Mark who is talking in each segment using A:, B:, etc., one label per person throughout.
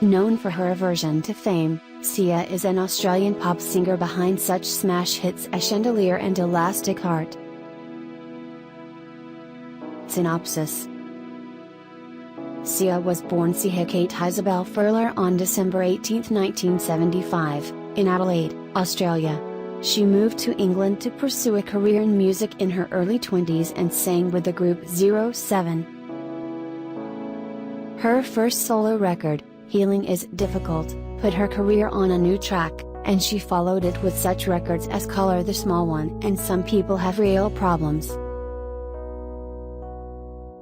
A: Known for her aversion to fame, Sia is an Australian pop singer behind such smash hits as Chandelier and Elastic Heart. Synopsis. Sia was born Sia Kate Isobelle Furler on December 18, 1975, in Adelaide, Australia. She moved to England to pursue a career in music in her early 20s and sang with the group 07. Her first solo record, Healing Is Difficult, put her career on a new track, and she followed it with such records as Colour the Small One and Some People Have Real Problems.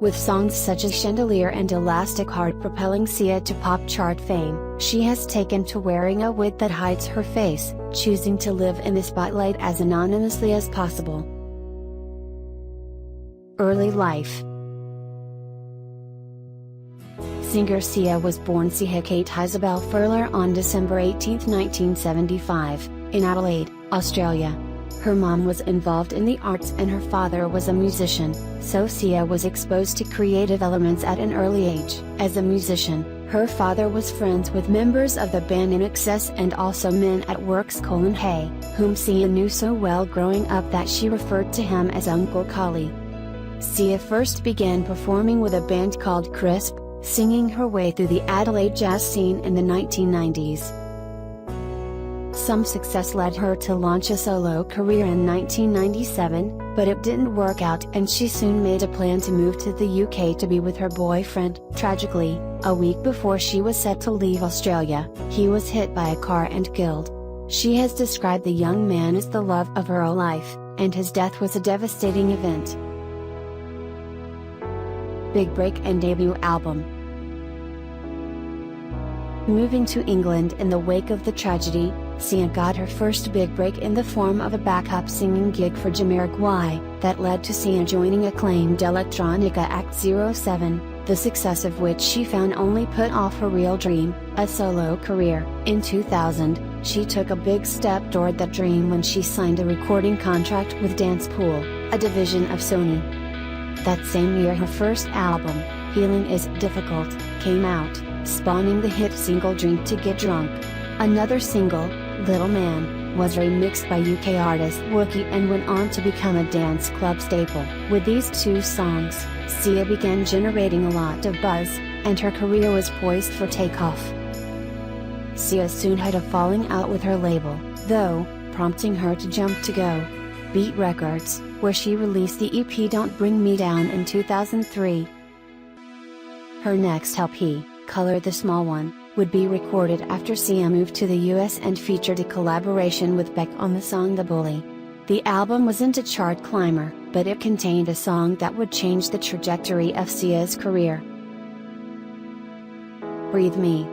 A: With songs such as Chandelier and Elastic Heart propelling Sia to pop chart fame, she has taken to wearing a wig that hides her face, choosing to live in the spotlight as anonymously as possible. Early life. Singer Sia was born Sia Kate Isobelle Furler on December 18, 1975, in Adelaide, Australia. Her mom was involved in the arts and her father was a musician, so Sia was exposed to creative elements at an early age. As a musician, her father was friends with members of the band INXS and also Men at Work's Colin Hay, whom Sia knew so well growing up that she referred to him as Uncle Collie. Sia first began performing with a band called Crisp, singing her way through the Adelaide jazz scene in the 1990s. Some success led her to launch a solo career in 1997, but it didn't work out and she soon made a plan to move to the UK to be with her boyfriend. Tragically, a week before she was set to leave Australia, he was hit by a car and killed. She has described the young man as the love of her life, and his death was a devastating event. Big break and debut album. Moving to England in the wake of the tragedy, Sia got her first big break in the form of a backup singing gig for Jamiroquai, that led to Sia joining acclaimed electronica act 07, the success of which she found only put off her real dream, a solo career. In 2000, she took a big step toward that dream when she signed a recording contract with Dance Pool, a division of Sony. That same year her first album, Healing Is Difficult, came out, spawning the hit single Drink to Get Drunk. Another single, Little Man, was remixed by UK artist Wookie and went on to become a dance club staple. With these two songs, Sia began generating a lot of buzz, and her career was poised for takeoff. Sia soon had a falling out with her label, though, prompting her to jump to Go Beat Records, where she released the EP Don't Bring Me Down in 2003. Her next LP, Colour the Small One, would be recorded after Sia moved to the US and featured a collaboration with Beck on the song The Bully. The album wasn't a chart climber, but it contained a song that would change the trajectory of Sia's career. Breathe Me.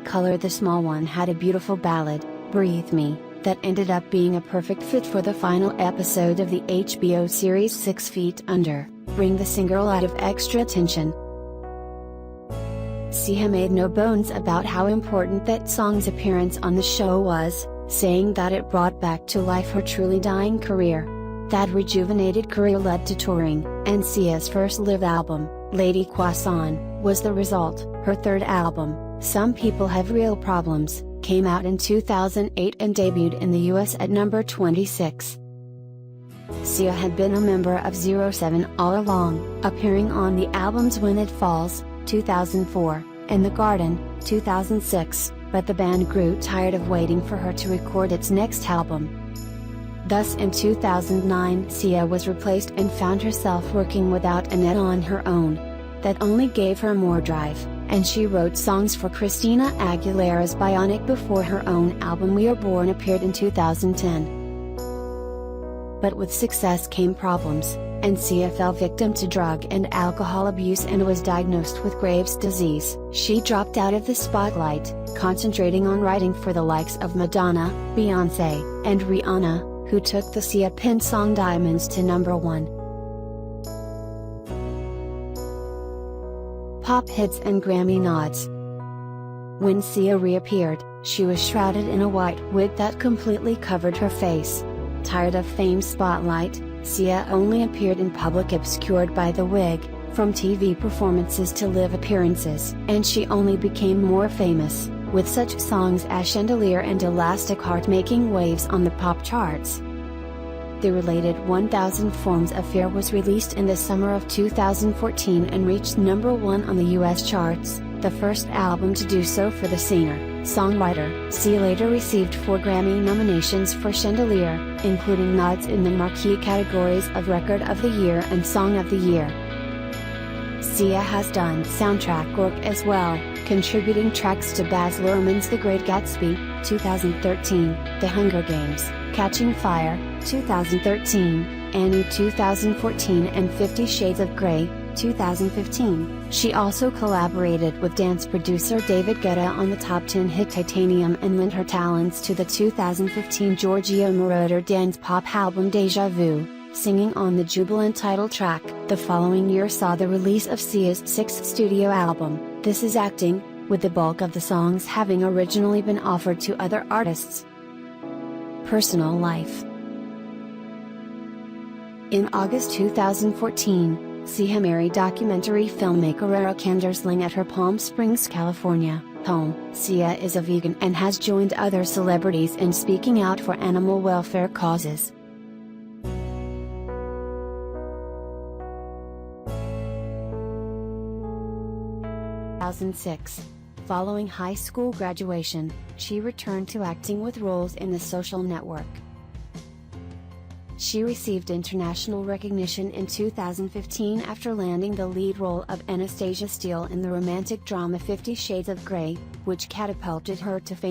A: Colour the Small One had a beautiful ballad, Breathe Me, that ended up being a perfect fit for the final episode of the HBO series 6 Feet Under, bring the singer a lot of extra attention. Sia made no bones about how important that song's appearance on the show was, saying that it brought back to life her truly dying career. That rejuvenated career led to touring, and Sia's first live album, Lady Croissant, was the result. Her third album, Some People Have Real Problems, came out in 2008 and debuted in the US at number 26. Sia had been a member of 07 all along, appearing on the albums When It Falls, 2004, and The Garden, 2006, but the band grew tired of waiting for her to record its next album. Thus in 2009 Sia was replaced and found herself working without Annette on her own. That only gave her more drive, and she wrote songs for Christina Aguilera's Bionic before her own album We Are Born appeared in 2010. But with success came problems, and Sia fell victim to drug and alcohol abuse and was diagnosed with Graves' disease. She dropped out of the spotlight, concentrating on writing for the likes of Madonna, Beyoncé, and Rihanna, who took the Sia pin song Diamonds to number 1. Pop hits and Grammy nods. When Sia reappeared, she was shrouded in a white wig that completely covered her face. Tired of fame's spotlight, Sia only appeared in public obscured by the wig, from TV performances to live appearances. And she only became more famous, with such songs as Chandelier and Elastic Heart making waves on the pop charts. The related 1000 Forms of Fear was released in the summer of 2014 and reached number 1 on the US charts, the first album to do so for the singer-songwriter. Sia later received 4 Grammy nominations for Chandelier, including nods in the marquee categories of Record of the Year and Song of the Year. Sia has done soundtrack work as well, contributing tracks to Baz Luhrmann's The Great Gatsby, 2013, The Hunger Games, Catching Fire, 2013, Annie 2014 and 50 Shades of Grey, 2015. She also collaborated with dance producer David Guetta on the top 10 hit Titanium and lent her talents to the 2015 Giorgio Moroder dance pop album Deja Vu, singing on the jubilant title track. The following year saw the release of Sia's 6th studio album, This Is Acting, with the bulk of the songs having originally been offered to other artists. Personal life. In August 2014, Sia married documentary filmmaker Eric Andersling at her Palm Springs, California, home. Sia is a vegan and has joined other celebrities in speaking out for animal welfare causes. 2006. Following high school graduation, she returned to acting with roles in The Social Network. She received international recognition in 2015 after landing the lead role of Anastasia Steele in the romantic drama 50 Shades of Grey, which catapulted her to fame.